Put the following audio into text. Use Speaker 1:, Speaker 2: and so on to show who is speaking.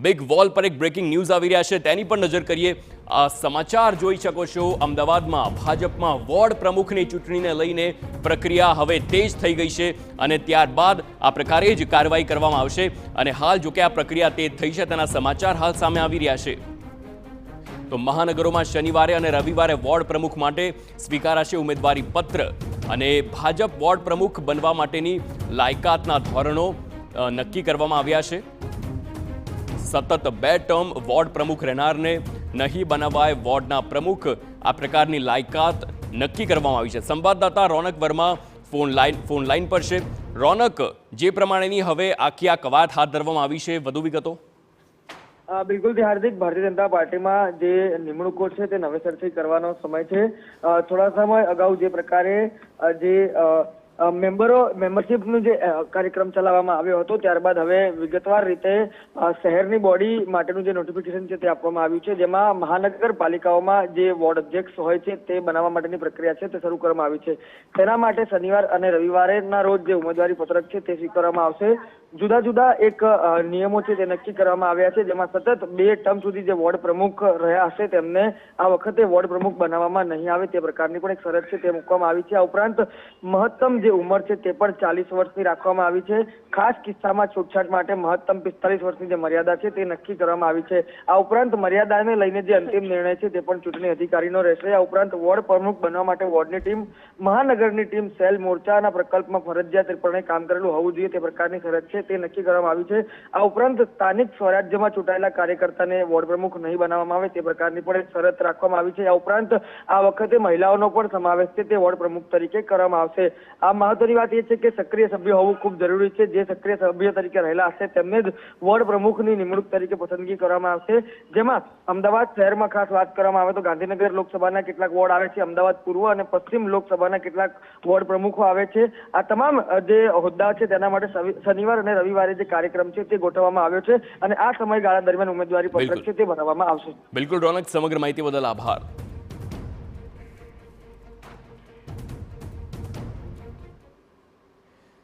Speaker 1: Big wall પર એક breaking news આવી રહ્યા છે, તેની પર નજર કરીએ. આ સમાચાર જોઈ શકો છો. અમદાવાદમાં ભાજપમાં વોર્ડ પ્રમુખની ચૂંટણીને લઈને પ્રક્રિયા હવે તેજ થઈ ગઈ છે અને ત્યારબાદ આ પ્રકારે જ કાર્યવાહી કરવામાં આવશે. અને હાલ જો કે આ પ્રક્રિયા તેજ થઈ છે તેના સમાચાર હાલ સામે આવી રહ્યા છે. તો મહાનગરોમાં શનિવારે અને રવિવારે વોર્ડ પ્રમુખ માટે સ્વીકારાશે ઉમેદવારી પત્ર અને ભાજપ વોર્ડ પ્રમુખ બનવા માટેની લાયકાતના ધોરણો નક્કી કરવામાં આવ્યા છે. સતત 2 ટર્મ વોર્ડ પ્રમુખ રહેનારને નહીં બનાવાય વોર્ડના પ્રમુખ, આ પ્રકારની લાયકાત નક્કી કરવામાં આવી છે. સંવાદદાતા રોનક વર્મા ફોન લાઈન પર છે. રોનક, જે પ્રમાણેની હવે આખી આ કવાયત હાથ ધરવામાં આવી છે, વધુ વિગતો?
Speaker 2: બિલકુલ હાર્દિક, ભારતીય જનતા પાર્ટીમાં જે નિમણૂકો છે તે નવેસરથી કરવાનો સમય છે. થોડા સમય અગાઉ જે પ્રકારે જે મેમ્બરશીપનું જે કાર્યક્રમ ચલાવવામાં આવ્યો હતો, ત્યારબાદ હવે વિગતવાર રીતે શહેરની બોડી માટેનું જે નોટિફિકેશન છે તે આપવામાં આવ્યું છે, જેમાં મહાનગરપાલિકાઓમાં જે વોર્ડ અધ્યક્ષ હોય છે તે બનાવવા માટેની પ્રક્રિયા છે તે શરૂ કરવામાં આવી છે. તેના માટે શનિવાર અને રવિવારેના રોજ જે ઉમેદવારી પત્રક છે તે સ્વીકારવામાં આવશે. જુદા જુદા એક નિયમો છે તે નક્કી કરવામાં આવ્યા છે, જેમાં સતત 2 ટર્મ સુધી જે વોર્ડ પ્રમુખ રહ્યા હશે તેમને આ વખતે વોર્ડ પ્રમુખ બનાવવામાં નહીં આવે તે પ્રકારની પણ એક શરત છે તે મૂકવામાં આવી છે. આ ઉપરાંત મહત્તમ જે ઉંમર છે તે પણ 40 વર્ષની રાખવામાં આવી છે. ખાસ કિસ્સામાં છૂટછાટ માટે મહત્તમ 45 વર્ષની જે મર્યાદા છે તે નક્કી કરવામાં આવી છે. આ ઉપરાંત મર્યાદાને લઈને જે અંતિમ નિર્ણય છે તે પણ ચૂંટણી અધિકારીનો રહેશે. આ ઉપરાંત વોર્ડ પ્રમુખ બનવા માટે વોર્ડની ટીમ, મહાનગરની ટીમ, સેલ મોરચાના પ્રકલ્પમાં ફરજિયાતપણે કામ કરેલું હોવું જોઈએ તે પ્રકારની શરત છે તે નક્કી કરવામાં આવી છે. આ ઉપરાંત સ્થાનિક સ્વરાજ્યમાં ચૂંટાયેલા કાર્યકર્તાને વોર્ડ પ્રમુખ નહીં બનાવવામાં આવે તે પ્રકારની પણ એક શરત રાખવામાં આવી છે. આ ઉપરાંત આ વખતે મહિલાઓનો પણ સમાવેશ છે તે વોર્ડ પ્રમુખ તરીકે કરવામાં આવશે. આ મહત્વની વાત એ છે કે સક્રિય સભ્ય હોવું ખૂબ જરૂરી છે. જે સક્રિય સભ્ય તરીકે રહેલા હશે તેમને જ વોર્ડ પ્રમુખની નિમણૂક તરીકે પસંદગી કરવામાં આવશે. જેમાં અમદાવાદ શહેરમાં ખાસ વાત કરવામાં આવે તો ગાંધીનગર લોકસભાના કેટલાક વોર્ડ આવે છે, અમદાવાદ પૂર્વ અને પશ્ચિમ લોકસભાના કેટલાક વોર્ડ પ્રમુખો આવે છે. આ તમામ જે હોદ્દા છે તેના માટે શનિવાર અને રવિવારે જે કાર્યક્રમ છે તે ગોઠવવામાં આવ્યો છે અને આ સમયગાળા દરમિયાન ઉમેદવારી પત્રક છે તે બનાવવામાં આવશે.
Speaker 1: બિલકુલ રોનક, સમગ્ર માહિતી બદલ આભાર.